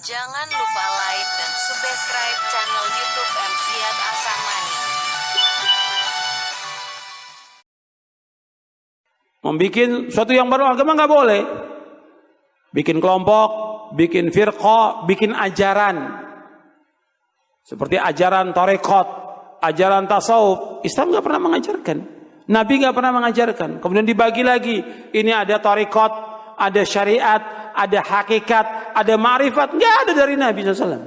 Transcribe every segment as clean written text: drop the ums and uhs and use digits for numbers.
Jangan lupa like dan subscribe channel YouTube MCIAT Asamani. Membikin suatu yang baru agama nggak boleh. Bikin kelompok, bikin firqah, bikin ajaran. Seperti ajaran tarekat, ajaran tasawuf. Islam nggak pernah mengajarkan. Nabi nggak pernah mengajarkan. Kemudian dibagi lagi. Ini ada tarekat, ada syariat, ada hakikat, ada ma'rifat. Nggak ada dari Nabi SAW.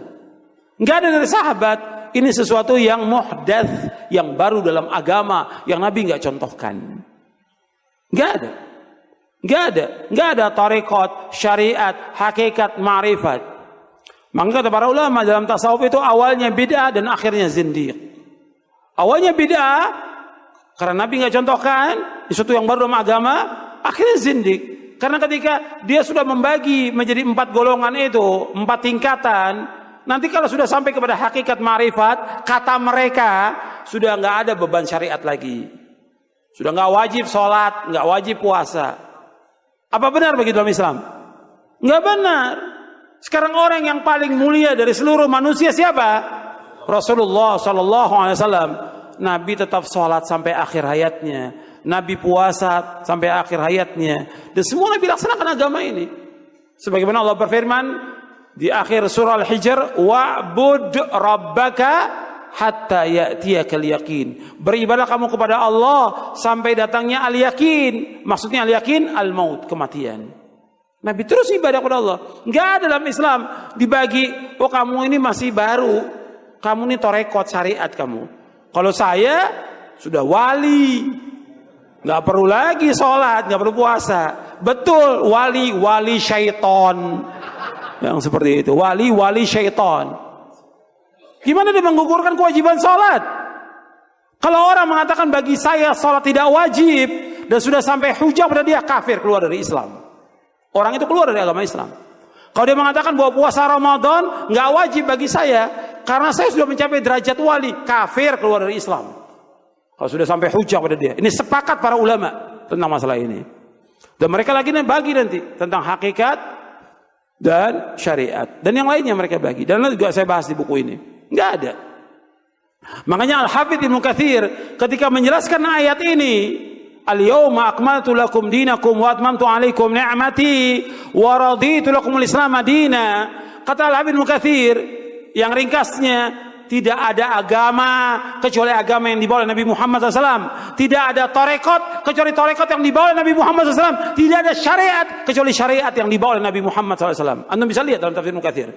Nggak ada dari sahabat. Ini sesuatu yang muhdats, yang baru dalam agama, yang Nabi nggak contohkan. Nggak ada. Nggak ada tarekat, syariat, hakikat, ma'rifat. Maka kata para ulama dalam tasawuf itu awalnya bid'ah dan akhirnya zindiq. Awalnya bid'ah karena Nabi nggak contohkan, sesuatu yang baru dalam agama, akhirnya zindiq. Karena ketika dia sudah membagi menjadi 4 golongan itu, 4 tingkatan, nanti kalau sudah sampai kepada hakikat ma'rifat, kata mereka sudah nggak ada beban syariat lagi. Sudah nggak wajib sholat, nggak wajib puasa. Apa benar begitu dalam Islam? Nggak benar. Sekarang orang yang paling mulia dari seluruh manusia siapa? Rasulullah Sallallahu Alaihi Wasallam. Nabi tetap sholat sampai akhir hayatnya. Nabi puasa sampai akhir hayatnya. Dan semua Nabi laksanakan agama ini. Sebagaimana Allah berfirman di akhir surah Al-Hijr, wa'bud rabbaka hatta ya'tiyakal yaqin. Beribadah kamu kepada Allah sampai datangnya al-yaqin. Maksudnya al-yaqin al-maut, kematian. Nabi terus ibadah kepada Allah. Enggak ada dalam Islam dibagi, oh kamu ini masih baru, kamu ini tarekat syariat kamu. Kalau saya sudah wali, nggak perlu lagi sholat, nggak perlu puasa. Betul, wali syaitan. Yang seperti itu, wali syaitan. Gimana dia menggugurkan kewajiban sholat? Kalau orang mengatakan bagi saya sholat tidak wajib dan sudah sampai hujah pada dia, kafir, keluar dari Islam. Orang itu keluar dari agama Islam. Kalau dia mengatakan bahwa puasa Ramadan nggak wajib bagi saya karena saya sudah mencapai derajat wali, kafir, keluar dari Islam. Kalau sudah sampai hujah pada dia. Ini sepakat para ulama tentang masalah ini. Dan mereka lagi bagi nanti tentang hakikat dan syariat. Dan yang lainnya mereka bagi. Dan nanti juga saya bahas di buku ini. Nggak ada. Makanya Al-Hafidz Ibnu Katsir ketika menjelaskan ayat ini, al-yawma akmaltu lakum dinakum wa atmamtu alaikum ni'mati wa raditu lakumul Islam madina. Kata Al-Hafidz Ibnu Katsir yang ringkasnya, tidak ada agama kecuali agama yang dibawa oleh Nabi Muhammad SAW. Tidak ada tarekat kecuali tarekat yang dibawa oleh Nabi Muhammad SAW. Tidak ada syariat kecuali syariat yang dibawa oleh Nabi Muhammad SAW. Anda bisa lihat dalam tafsir Ibnu Katsir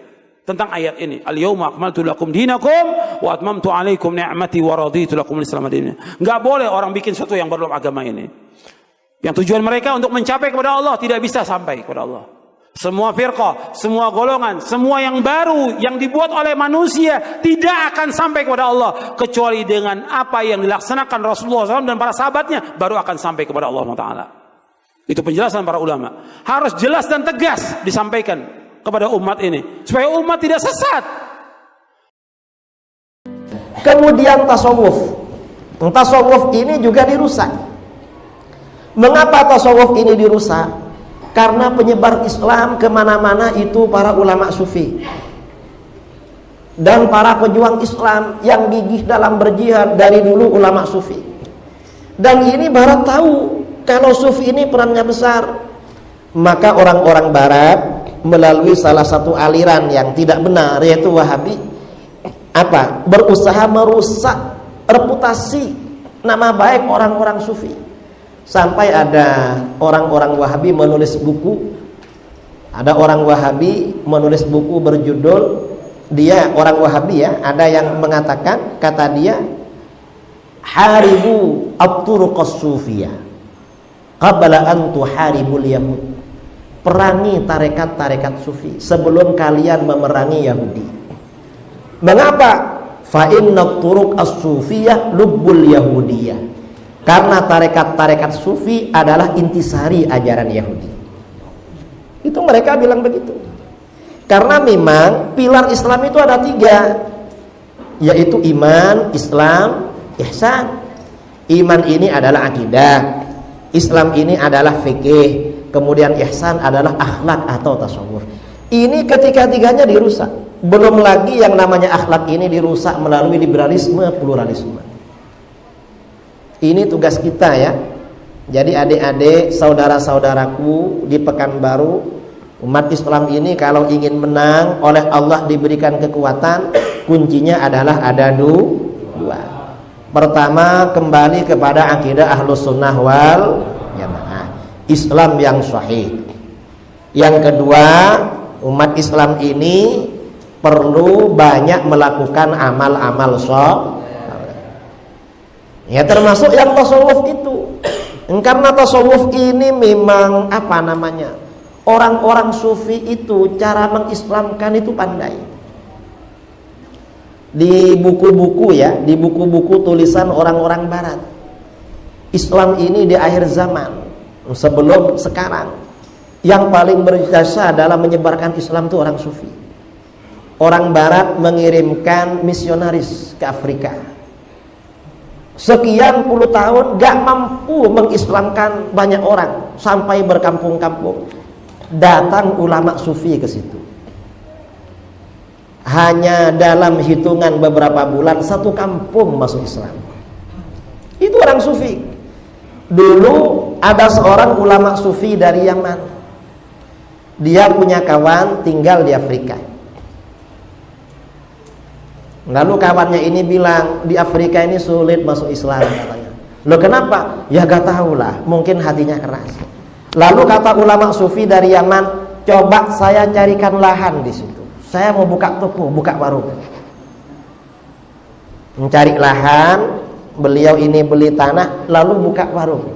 tentang ayat ini. Al-yawma akmaltu lakum dinakum wa atmamtu alaikum ni'mati wa raditu lakumul Islam madina. Enggak boleh orang bikin sesuatu yang baru dalam agama ini. Yang tujuan mereka untuk mencapai kepada Allah tidak bisa sampai kepada Allah. Semua firqah, semua golongan, semua yang baru yang dibuat oleh manusia tidak akan sampai kepada Allah kecuali dengan apa yang dilaksanakan Rasulullah SAW dan para sahabatnya baru akan sampai kepada Allah Taala. Itu penjelasan para ulama. Harus jelas dan tegas disampaikan kepada umat ini supaya umat tidak sesat. Kemudian tasawuf. Tasawuf ini juga dirusak. Mengapa tasawuf ini dirusak? Karena penyebar Islam kemana-mana itu para ulama sufi dan para pejuang Islam yang gigih dalam berjihad dari dulu ulama sufi. Dan ini barat tahu kalau sufi ini perannya besar. Maka orang-orang barat melalui salah satu aliran yang tidak benar, yaitu Wahabi, berusaha merusak reputasi nama baik orang-orang sufi. Sampai ada orang-orang Wahabi menulis buku. Ada orang Wahabi menulis buku berjudul, dia orang Wahabi ya, ada yang mengatakan, kata dia, haribu at-turuqas sufiyah qabla an tuharibul yahud. Perangi tarekat-tarekat sufi sebelum kalian memerangi Yahudi. Mengapa? Fa inna turuq as-sufiyah lubbul yahudiyah. Karena tarekat-tarekat sufi adalah intisari ajaran Yahudi. Itu mereka bilang begitu. Karena memang pilar Islam itu ada 3, yaitu iman, Islam, ihsan. Iman ini adalah akidah, Islam ini adalah fikih, kemudian ihsan adalah akhlak atau tasawuf. Ini ketiga-tiganya dirusak. Belum lagi yang namanya akhlak ini dirusak melalui liberalisme, pluralisme. Ini tugas kita ya. Jadi adik-adik, saudara-saudaraku di Pekanbaru, umat Islam ini kalau ingin menang, oleh Allah diberikan kekuatan, kuncinya adalah ada dua. Pertama, kembali kepada akidah Ahlus Sunnah wal Jamaah, Islam yang sahih. Yang kedua, umat Islam ini perlu banyak melakukan amal-amal sholeh. Ya, termasuk yang tasawuf itu. Karena tasawuf ini memang apa namanya? Orang-orang sufi itu cara mengislamkan itu pandai. Di buku-buku ya, di buku-buku tulisan orang-orang barat, Islam ini di akhir zaman, sebelum sekarang, yang paling berjasa dalam menyebarkan Islam itu orang sufi. Orang barat mengirimkan misionaris ke Afrika. Sekian puluh tahun gak mampu mengislamkan banyak orang, sampai berkampung-kampung. Datang ulama sufi ke situ. Hanya dalam hitungan beberapa bulan satu kampung masuk Islam. Itu orang sufi. Dulu ada seorang ulama sufi dari Yaman. Dia punya kawan tinggal di Afrika. Lalu kawannya ini bilang, di Afrika ini sulit masuk Islam katanya. Loh kenapa? Ya gak tahulah, mungkin hatinya keras. Lalu kata ulama sufi dari Yaman, coba saya carikan lahan di situ. Saya mau buka toko, buka warung. Mencari lahan, beliau ini beli tanah, lalu buka warung.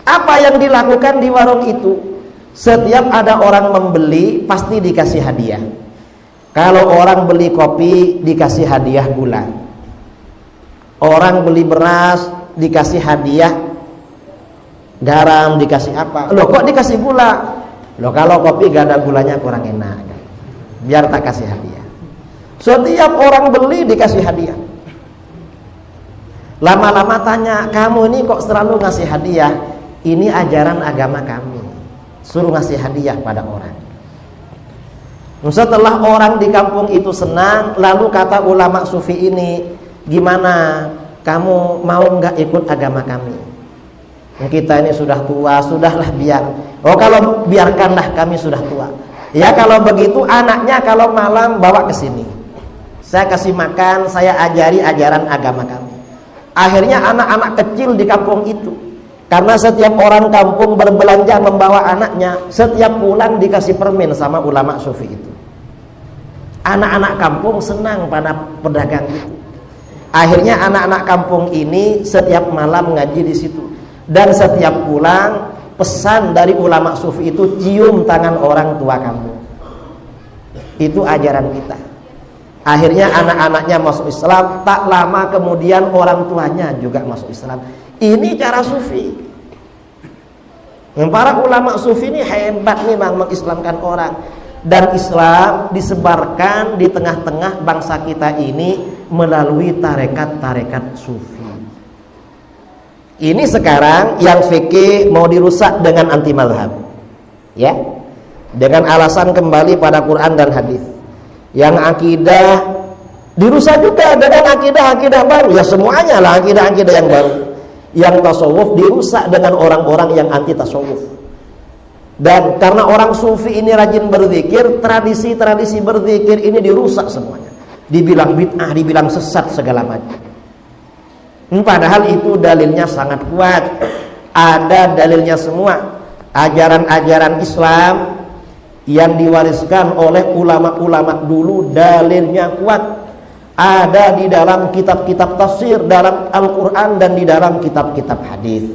Apa yang dilakukan di warung itu? Setiap ada orang membeli, pasti dikasih hadiah. Kalau orang beli kopi, dikasih hadiah gula. Orang beli beras, dikasih hadiah garam, dikasih apa? Loh kok dikasih gula? Loh kalau kopi gak ada gulanya kurang enak. Biar tak kasih hadiah. Setiap orang beli dikasih hadiah. Lama-lama tanya, kamu ini kok selalu ngasih hadiah? Ini ajaran agama kami, suruh ngasih hadiah pada orang. Setelah orang di kampung itu senang, lalu kata ulama sufi ini, gimana, kamu mau nggak ikut agama kami? Kita ini sudah tua, sudahlah biar. Oh kalau biarkanlah, kami sudah tua. Ya kalau begitu anaknya kalau malam bawa ke sini, saya kasih makan, saya ajari ajaran agama kami. Akhirnya anak-anak kecil di kampung itu, karena setiap orang kampung berbelanja membawa anaknya, setiap pulang dikasih permen sama ulama sufi itu. Anak-anak kampung senang pada pedagang itu. Akhirnya anak-anak kampung ini setiap malam ngaji di situ. Dan setiap pulang, pesan dari ulama sufi itu cium tangan orang tua kampung. Itu ajaran kita. Akhirnya anak-anaknya masuk Islam, tak lama kemudian orang tuanya juga masuk Islam. Ini cara sufi. Para ulama sufi ini hebat memang mengislamkan orang. Dan Islam disebarkan di tengah-tengah bangsa kita ini melalui tarekat-tarekat sufi. Ini sekarang yang fikih mau dirusak dengan anti mazhab, ya, dengan alasan kembali pada Quran dan hadis. Yang akidah dirusak juga dengan akidah-akidah baru. Ya semuanya lah akidah-akidah yang baru. Yang tasawuf dirusak dengan orang-orang yang anti tasawuf. Dan karena orang sufi ini rajin berzikir, tradisi-tradisi berzikir ini dirusak semuanya. Dibilang bid'ah, dibilang sesat segala macam. Padahal itu dalilnya sangat kuat. Ada dalilnya semua. Ajaran-ajaran Islam yang diwariskan oleh ulama-ulama dulu dalilnya kuat. Ada di dalam kitab-kitab tafsir, dalam Al-Quran dan di dalam kitab-kitab hadis.